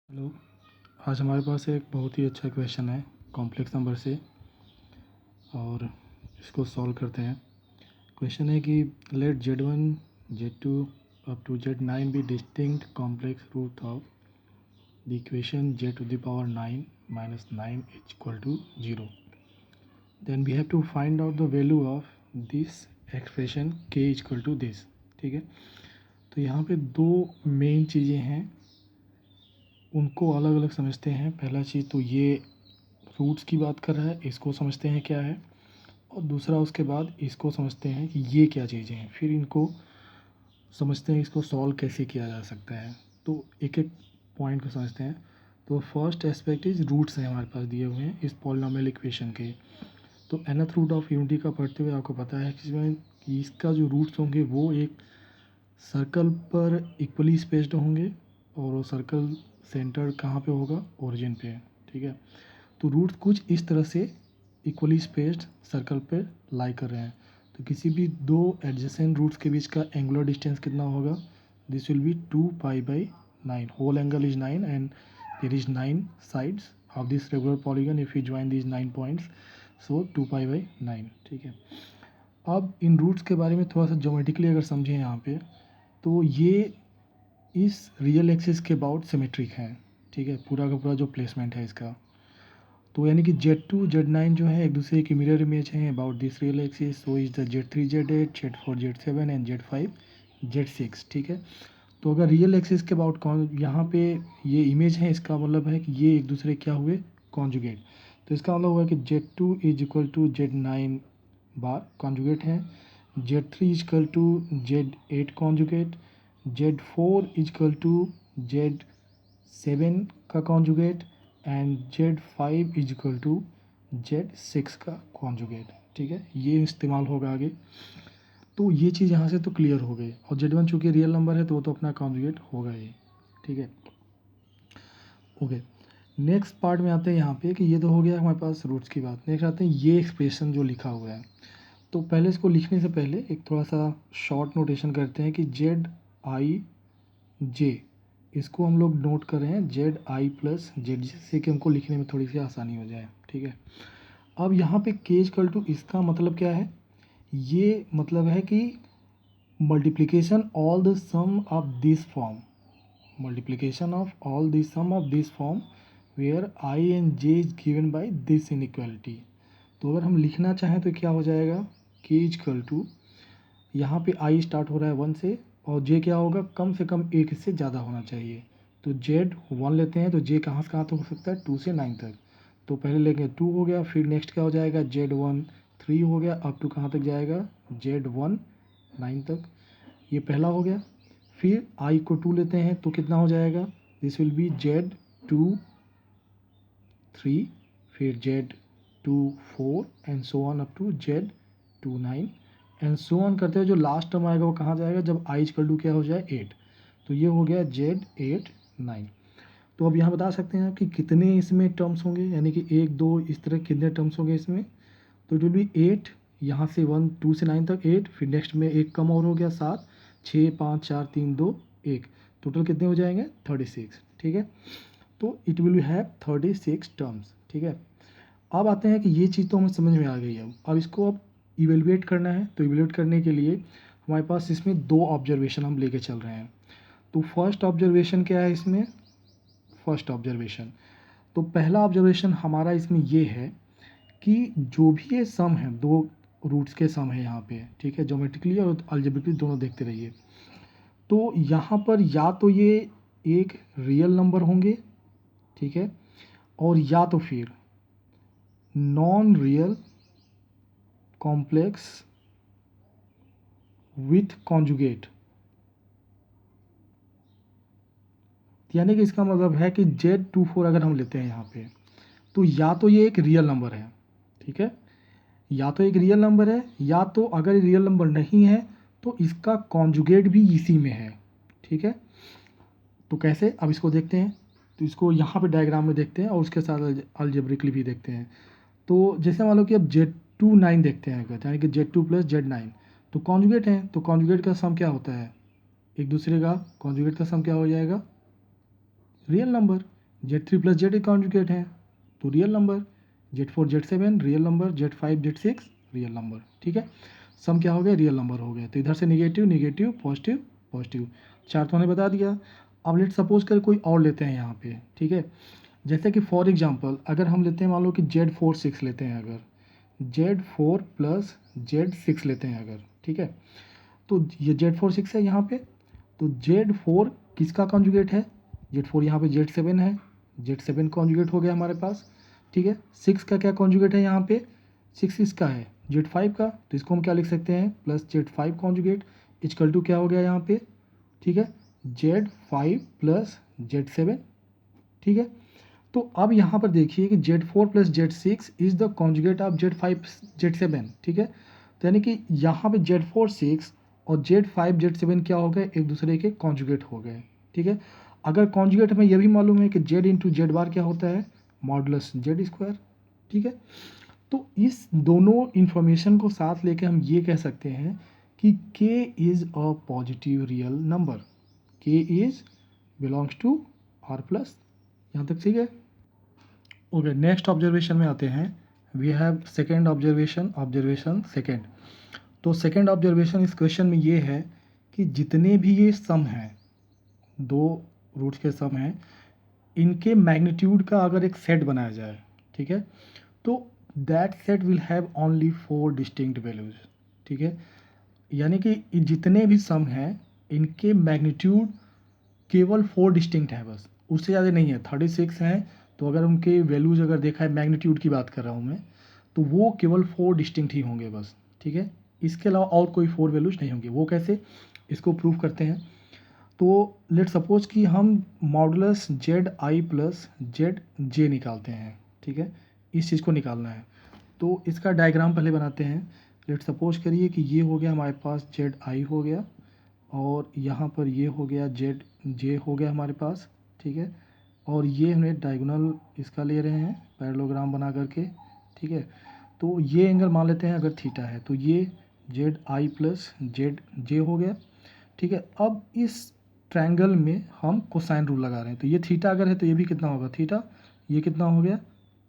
Hello. आज हमारे पास एक बहुत ही अच्छा क्वेश्चन है कॉम्प्लेक्स नंबर से, और इसको सॉल्व करते हैं। क्वेश्चन है कि let Z1 Z2 up to Z9 be distinct complex root of the equation Z⁴ 9 - 9 is equal to 0। Then we have to find out the value of this expression k is equal to this. ठीक है, तो यहाँ पे दो main चीज़ें हैं, उनको अलग अलग समझते हैं। पहला चीज़ तो ये रूट्स की बात कर रहा है, इसको समझते हैं क्या है, और दूसरा उसके बाद इसको समझते हैं कि ये क्या चीज़ें हैं, फिर इनको समझते हैं इसको सॉल्व कैसे किया जा सकता है। तो एक एक पॉइंट को समझते हैं। तो फर्स्ट एस्पेक्ट इज रूट्स हैं हमारे पास दिए हुए हैं इस पॉलिनॉमियल इक्वेशन के। तो nth रूट ऑफ यूनिटी का पढ़ते हुए आपको पता है कि इसका जो रूट्स होंगे वो एक सर्कल पर इक्वली स्पेस्ड होंगे, और वो सर्कल सेंटर कहाँ पे होगा, ओरिजिन पे। ठीक है, तो रूट्स कुछ इस तरह से इक्वली स्पेस्ड सर्कल पे लाई कर रहे हैं। तो किसी भी दो एडजेसेंट रूट्स के बीच का एंगुलर डिस्टेंस कितना होगा, this will be 2π/9। Whole angle is 9 and there is 9 sides of this regular polygon if you join these 9 points, so 2π/9। ठीक है, अब इन रूट्स के बारे में थोड़ा सा ज्योमेट्रिकली अगर समझें यहाँ पे, तो ये इस रियल एक्सिस के अबाउट सिमेट्रिक है। ठीक है, पूरा का पूरा जो प्लेसमेंट है इसका, तो यानी कि Z2 Z9 जो है एक दूसरे की मिरर इमेज है about this real axis. So is the Z3 Z8 Z4 Z7 and Z5 Z6। ठीक है, तो अगर रियल एक्सिस के अबाउट कौन यहाँ पे ये इमेज है, इसका मतलब है कि ये एक दूसरे क्या हुए, कॉन्जुगेट। तो इसका मतलब हुआ कि Z2 is equal to Z9 bar conjugate है, Z3 is equal to Z8 conjugate, Z4 is equal to Z7 का conjugate, and Z5 is equal to Z6 का कॉन्जुगेट। ठीक है, ये इस्तेमाल होगा आगे। तो ये चीज़ यहाँ से तो क्लियर हो गई, और Z1 चूँकि रियल नंबर है तो वो तो अपना कॉन्जुगेट होगा ही। ठीक है, ओके। नेक्स्ट पार्ट में आते हैं यहाँ पे कि ये तो हो गया हमारे पास रूट्स की बात। नेक्स्ट आते हैं ये एक्सप्रेशन जो लिखा हुआ है। तो पहले इसको लिखने से पहले एक थोड़ा सा शॉर्ट नोटेशन करते हैं कि ZIJ, इसको हम लोग नोट कर रहे हैं ZI प्लस Z, जिससे कि हमको लिखने में थोड़ी सी आसानी हो जाए। ठीक है, अब यहाँ पे k इक्वल टू, इसका मतलब क्या है, ये मतलब है कि multiplication all the sum of this form, multiplication of all the sum of this form where I and J is given by this inequality. तो अगर हम लिखना चाहें तो क्या हो जाएगा, k इक्वल टू, यहाँ पे I स्टार्ट हो रहा है 1 से, और J क्या होगा, कम से कम 1 से ज़्यादा होना चाहिए। तो Z1 लेते हैं तो J कहाँ से कहाँ तक हो सकता है, 2 से 9 तक। तो पहले लेंगे 2 हो गया, फिर नेक्स्ट क्या हो जाएगा, Z1 3 हो गया, अप टू कहाँ तक जाएगा, Z1 9 तक। ये पहला हो गया। फिर I को 2 लेते हैं तो कितना हो जाएगा, दिस विल बी Z2 3, फिर Z2 4 and so on up to Z2 9 and so on करते हुए जो लास्ट टर्म आएगा वो कहाँ जाएगा, जब I इक्वल टू क्या हो जाए 8। तो ये हो गया Z8 9। तो अब यहाँ बता सकते हैं आप कि कितने इसमें टर्म्स होंगे, यानी कि 1 2 इस तरह कितने टर्म्स होंगे इसमें। तो इट विल बी 8, यहाँ से 1 2 से 9 तक 8, फिर नेक्स्ट में एक कम और हो गया 7, 6 5 4 3 2 1, टोटल कितने हो जाएंगे 36। ठीक है, तो इट विल हैव 36 टर्म्स। ठीक है, अब आते हैं कि ये चीज़ तो हमें समझ में आ गई है। अब इसको अब इवेलुएट करना है, तो इवेलुएट करने के लिए हमारे पास इसमें दो ऑब्जर्वेशन हम लेके चल रहे हैं। तो फर्स्ट ऑब्जर्वेशन क्या है इसमें, फर्स्ट ऑब्जर्वेशन, तो पहला ऑब्जर्वेशन हमारा इसमें ये है कि जो भी ये सम है, दो रूट्स के सम है यहाँ पे। ठीक है, ज्योमेट्रिकली और अलजेब्रिकली दोनों देखते रहिए। तो यहाँ पर या तो ये एक रियल नंबर होंगे, ठीक है, और या तो फिर non real complex with conjugate. यानी कि इसका मतलब है कि Z24 अगर हम लेते हैं यहाँ पे, तो या तो ये एक रियल नंबर है, ठीक है, या तो एक रियल नंबर है, या तो अगर रियल नंबर नहीं है तो इसका कॉन्जुगेट भी इसी में है। ठीक है, तो कैसे, अब इसको देखते हैं। तो इसको यहाँ पे डायग्राम में देखते हैं और उसके साथ अलजेब्रिकली भी देखते हैं। तो जैसे मान लो कि अब Z2 9 देखते हैं अगर, यानी कि Z2 प्लस Z9, तो कॉन्जुगेट है, तो कॉन्जुगेट का सम क्या होता है, एक दूसरे का कॉन्जुगेट का सम क्या हो जाएगा, real number. Z3 plus Z conjugate है तो real number, Z4 Z7 real number, Z5 Z6 real number, ठीक है। सम क्या हो गया, रियल नंबर हो गया। तो इधर से निगेटिव निगेटिव पॉजिटिव पॉजिटिव, चार तो हमने बता दिया। अब लेट सपोज कर कोई और लेते हैं यहाँ पे, ठीक है। जैसे कि फॉर एग्जांपल अगर हम लेते हैं, मान लो कि Z4 6 लेते हैं, अगर Z4 प्लस Z6 लेते हैं अगर, ठीक है। तो ये Z4 6 है यहाँ पे, तो Z4 किसका कॉन्जुगेट है, Z4 यहाँ पे Z7 है, Z7 कॉन्जुगेट हो गया हमारे पास, ठीक है। 6 का क्या कॉन्जुगेट है यहाँ पे, 6 इसका है Z5 का, तो इसको हम क्या लिख सकते हैं, plus Z5 conjugate equal to क्या हो गया यहाँ पे, ठीक है, Z5 प्लस Z7, ठीक है। तो अब यहाँ पर देखिए कि Z4 plus Z6 is the conjugate of Z5 Z7, ठीक है। तो यानी कि यहाँ पे Z4 6 और Z5 Z7 क्या हो गए, एक दूसरे के कॉन्जुगेट हो गए, ठीक है। अगर कॉन्जुगेट हमें यह भी मालूम है कि Z इंटू जेड बार क्या होता है, मॉडुलस Z स्क्वायर, ठीक है। तो इस दोनों इन्फॉर्मेशन को साथ लेके हम ये कह सकते हैं कि K is a positive real number, K is belongs to R plus. यहाँ तक ठीक है। ओके, नेक्स्ट ऑब्जर्वेशन में आते हैं। We have second observation second. तो सेकेंड ऑब्जर्वेशन इस क्वेश्चन में ये है कि जितने भी ये सम हैं, दो रूट्स के सम हैं, इनके मैग्नीट्यूड का अगर एक सेट बनाया जाए, ठीक है, तो that set will have only 4 distinct values, ठीक है। यानी कि जितने भी सम हैं इनके मैग्नीट्यूड केवल 4 डिस्टिंक्ट हैं बस, उससे ज़्यादा नहीं है। 36 हैं तो अगर उनके वैल्यूज़ अगर देखा है, मैग्नीट्यूड की बात कर रहा हूँ मैं, तो वो केवल 4 डिस्टिंक्ट ही होंगे बस, ठीक है। इसके अलावा और कोई 4 वैल्यूज़ नहीं होंगे। वो कैसे, इसको प्रूव करते हैं। तो लेट सपोज कि हम मॉडुलस ZI प्लस ZJ निकालते हैं, ठीक है। इस चीज़ को निकालना है तो इसका डायग्राम पहले बनाते हैं। लेट सपोज करिए कि ये हो गया हमारे पास ZI हो गया, और यहाँ पर ये हो गया ZJ हो गया हमारे पास, ठीक है। और ये हमें डायगोनल इसका ले रहे हैं पैरेललोग्राम बना करके, ठीक है। तो ये एंगल मान लेते हैं अगर थीटा है, तो ये ZI प्लस ZJ हो गया, ठीक है। अब इस ट्रायंगल में हम कोसाइन रूल लगा रहे हैं, तो ये थीटा अगर है तो ये भी कितना होगा थीटा, ये कितना हो गया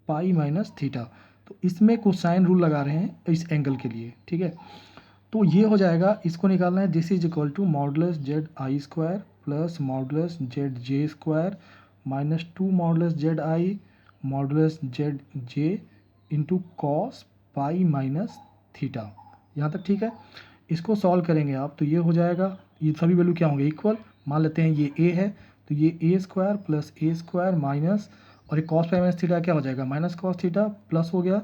पाई माइनस थीटा। तो इसमें कोसाइन रूल लगा रहे हैं इस एंगल के लिए, ठीक है। तो ये हो जाएगा, इसको निकालना है। This is equal to modulus ZI square plus modulus ZJ square minus 2 modulus ZI modulus ZJ into cos pi minus theta. यहाँ तक ठीक है। इसको सॉल्व करेंगे आप तो ये हो जाएगा, ये सभी वैल्यू क्या होंगे इक्वल, मान लेते हैं ये a है तो ये a square plus a square minus, और ये कॉस पाई माइनस थीटा क्या हो जाएगा, माइनस कॉस थीटा, प्लस हो गया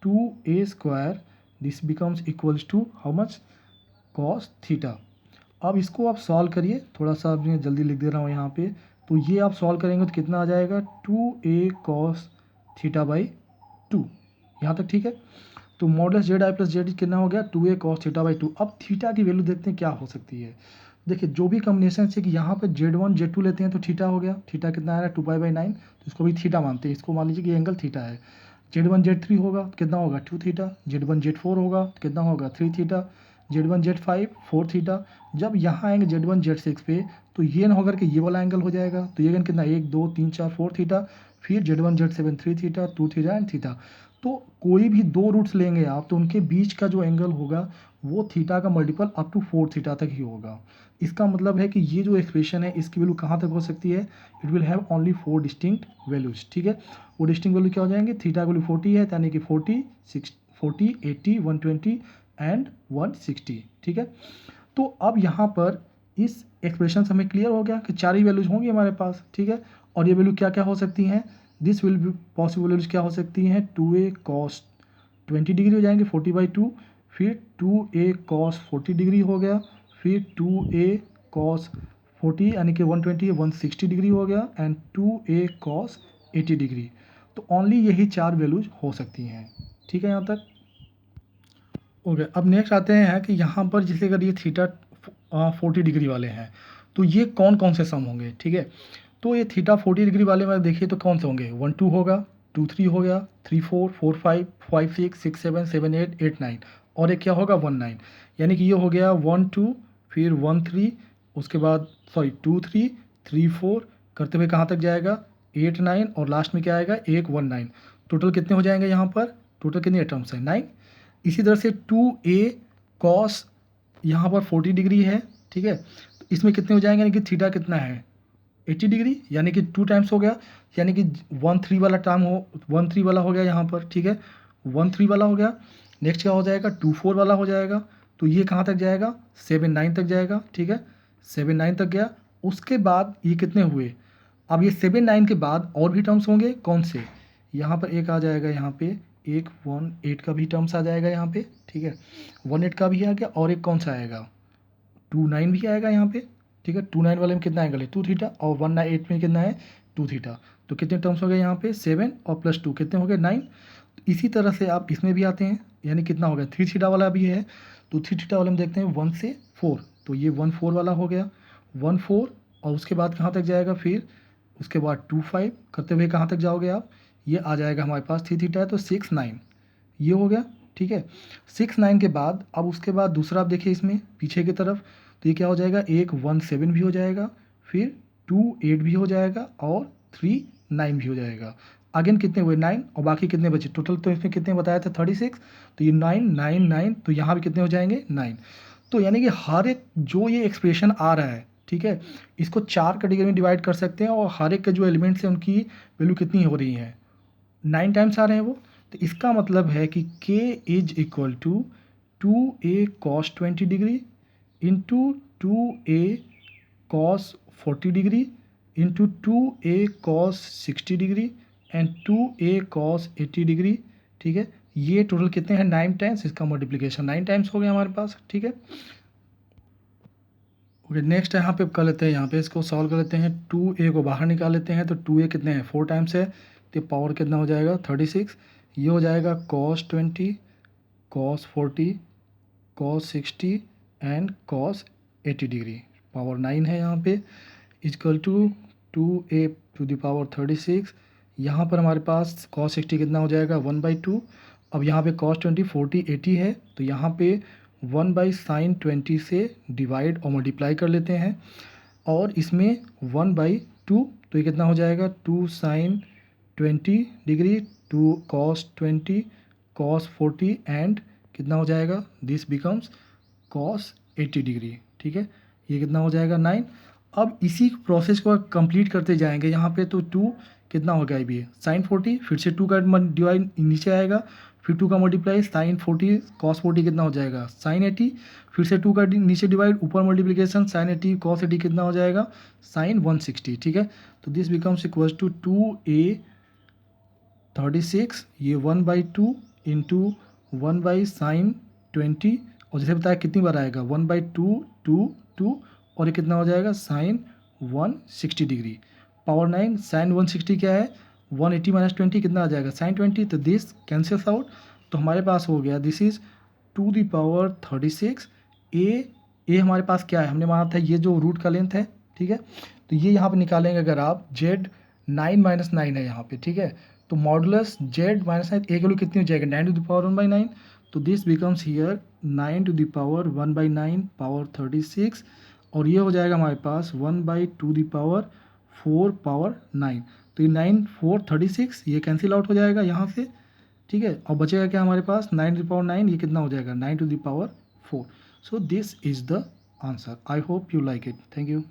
2a square, this becomes equals to how much, cos theta. अब इसको आप सॉल्व करिए, थोड़ा सा मैं जल्दी लिख दे रहा हूँ यहाँ पे। तो ये आप सॉल्व करेंगे तो कितना आ जाएगा 2a कॉस थीटा बाई 2। यहाँ तक ठीक है। तो मॉडुलस ZI प्लस ZJ कितना हो गया 2a कॉस थीटा बाई 2। अब थीटा की वैल्यू देखते हैं क्या हो सकती है। देखिए जो भी कॉम्बिनेशन से कि यहाँ पर Z1 Z2 लेते हैं तो थीटा हो गया, थीटा कितना आ रहा है 2π/9, तो इसको भी थीटा मानते हैं। इसको मान लीजिए कि एंगल थीटा है। Z1 Z3 होगा तो कितना होगा 2 थीटा, Z1 Z4 होगा तो कितना होगा 3 थीटा, Z1 Z5 4 थीटा। जब यहाँ आएंगे Z1 Z6 पे तो ये ना होकर के ये वाला एंगल हो जाएगा, तो ये एंगल कितना 1 2 3 4 4 थीटा, फिर Z1 Z7 3 theta 2 theta and theta. तो कोई भी दो रूट्स लेंगे आप तो उनके बीच का जो एंगल होगा वो थीटा का मल्टीपल अप टू 4 थीटा तक ही होगा। इसका मतलब है कि ये जो एक्सप्रेशन है इसकी वैल्यू कहाँ तक हो सकती है, it will have only 4 distinct values, ठीक है। वो डिस्टिंक्ट वैल्यू क्या हो जाएंगे, थीटा वैल्यू 40 है यानी कि 40 80 120 एंड 160, ठीक है। तो अब यहाँ पर इस एक्सप्रेशन से हमें क्लियर हो गया कि चार ही वैल्यूज होंगी हमारे पास, ठीक है। और ये वैल्यू क्या क्या हो सकती हैं, this will be possible values क्या हो सकती हैं, 2a कॉस 20 डिग्री हो जाएंगे 40/2, फिर 2a कॉस 40 डिग्री हो गया, फिर 2a कॉस 40 यानी कि 120 160 डिग्री हो गया, एंड 2a कॉस 80 डिग्री। तो ओनली यही चार वैल्यूज हो सकती हैं, ठीक है। यहाँ तक ओके। अब नेक्स्ट आते हैं कि यहाँ पर जैसे अगर ये थीटा 40 डिग्री वाले हैं तो ये कौन कौन से सम होंगे, ठीक है। तो ये थीटा 40 डिग्री वाले में देखिए तो कौन से होंगे, 1 2 होगा, 2 3 हो गया, 3 4 4 5 5 6 6 7 7 8 8 9, और एक क्या होगा 1 9। यानी कि ये हो गया 1 2 फिर 1 3, उसके बाद सॉरी 2 3 3 4 करते हुए कहाँ तक जाएगा 8 9 और लास्ट में क्या आएगा 1 1 9। टोटल कितने हो जाएंगे यहाँ पर, टोटल कितने टर्म्स हैं 9। इसी तरह से 2a कॉस यहाँ पर 40 डिग्री है, ठीक है, तो इसमें कितने हो जाएंगे, यानी कि थीटा कितना है 80 डिग्री, यानी कि 2 टाइम्स हो गया, यानी कि 1 3 वाला टर्म हो 1 3 वाला हो गया यहाँ पर, ठीक है 1 3 वाला हो गया। नेक्स्ट क्या हो जाएगा 2 4 वाला हो जाएगा, तो ये कहाँ तक जाएगा 7 9 तक जाएगा, ठीक है 7 9 तक गया। उसके बाद ये कितने हुए, अब ये 7 9 के बाद और भी टर्म्स होंगे, कौन से, यहाँ पर एक आ जाएगा, यहाँ पे एक 1 8 का भी टर्म्स आ जाएगा यहाँ पे, ठीक है 1 8 का भी आ गया, और एक कौन सा आएगा 2 9 भी आएगा यहाँ पे, ठीक है 2 9 वाले में कितना एंगल है 2 थीटा, और 1 8 में कितना है 2 थीटा। तो कितने टर्म्स हो गए यहाँ पे 7 और प्लस 2 कितने हो गए 9। इसी तरह से आप इसमें भी आते हैं, यानी कितना हो गया 3 थीटा वाला भी है, तो 3 थीटा वाले में देखते हैं 1 से 4, तो ये 1 4 वाला हो गया 1 4, और उसके बाद कहाँ तक जाएगा, फिर उसके बाद 2 5 करते हुए कहाँ तक जाओगे आप, ये आ जाएगा हमारे पास 3 थीटा है तो 6 9, ये हो गया, ठीक है 6 9 के बाद अब उसके बाद दूसरा आप देखिए इसमें पीछे की तरफ, तो ये क्या हो जाएगा एक 1 7 भी हो जाएगा, फिर 2 8 भी हो जाएगा, और 3 9 भी हो जाएगा। अगेन कितने हुए 9, और बाकी कितने बचे, टोटल तो इसमें कितने बताया था 36, तो ये 9 9 9, तो यहाँ भी कितने हो जाएंगे 9। तो यानी कि हर एक जो ये एक्सप्रेशन आ रहा है, ठीक है, इसको 4 कैटेगरी में डिवाइड कर सकते हैं, और हर एक के जो एलिमेंट्स हैं उनकी वैल्यू कितनी हो रही है 9 टाइम्स आ रहे हैं वो। तो इसका मतलब है कि k is equal to 2a cos 20 degree into 2a cos 40 degree into 2a cos 60 degree and 2a cos 80 degree, ठीक है, ये टोटल कितने हैं 9 टाइम्स, इसका मल्टीप्लिकेशन 9 टाइम्स हो गया हमारे पास, ठीक है। ओके नेक्स्ट यहाँ पे कर लेते हैं, यहाँ पे इसको सॉल्व कर लेते हैं, 2a को बाहर निकाल लेते हैं, तो 2a कितने हैं 4 टाइम्स है, तो पावर कितना हो जाएगा 36, ये हो जाएगा cos 20 cos 40 cos 60 एंड cos 80 डिग्री, पावर 9 है यहाँ पे, is equal to 2a to the power 36, यहाँ पर हमारे पास cos 60 कितना हो जाएगा 1/2। अब यहाँ पे cos 20 40 80 है, तो यहाँ पे 1/sin 20 से डिवाइड और मल्टीप्लाई कर लेते हैं, और इसमें 1/2, तो ये कितना हो जाएगा 2 sin 20 degree 2 cos 20 cos 40 and कितना हो जाएगा दिस बिकम्स cos 80 डिग्री, ठीक है, ये कितना हो जाएगा 9। अब इसी प्रोसेस को कंप्लीट करते जाएंगे, यहाँ पे तो 2 कितना हो गया भी sin 40, फिर से 2 का डिवाइड नीचे आएगा, फिर 2 का मल्टीप्लाई sin 40 cos 40 कितना हो जाएगा sin 80, फिर से 2 का नीचे डिवाइड ऊपर मल्टीप्लिकेशन sin 80 cos 80 कितना हो जाएगा sin 160, ठीक है। तो this becomes equals to 2a 36, ये 1/2 इंटू 1/sin 20, और जैसे बताया कितनी बार आएगा 1/2 2 2, और ये कितना हो जाएगा sin 160 डिग्री, पावर 9 sin 160 क्या है 180 माइनस 20 कितना आ जाएगा sin 20, तो दिस कैंसिल्स आउट, तो हमारे पास हो गया this is to the power 36। ए हमारे पास क्या है, हमने माना था ये जो रूट का लेंथ है, ठीक है, तो ये यहाँ पे निकालेंगे अगर आप z 9 माइनस 9 है यहाँ पे, ठीक है, तो मॉडुलस z माइनस 9 ए वैल्यू कितनी हो जाएगी 9 टू द पावर 1/9, तो this becomes here 9 to the power 1/9 power 36, और ये हो जाएगा हमारे पास 1/2 द पावर 4 पावर 9, तो ये 9 4 36 ये कैंसिल आउट हो जाएगा यहाँ से, ठीक है, और बचेगा क्या हमारे पास 9 टू द पावर 9, ये कितना हो जाएगा 9 to the power 4। So this is the answer. I hope you like it. Thank you.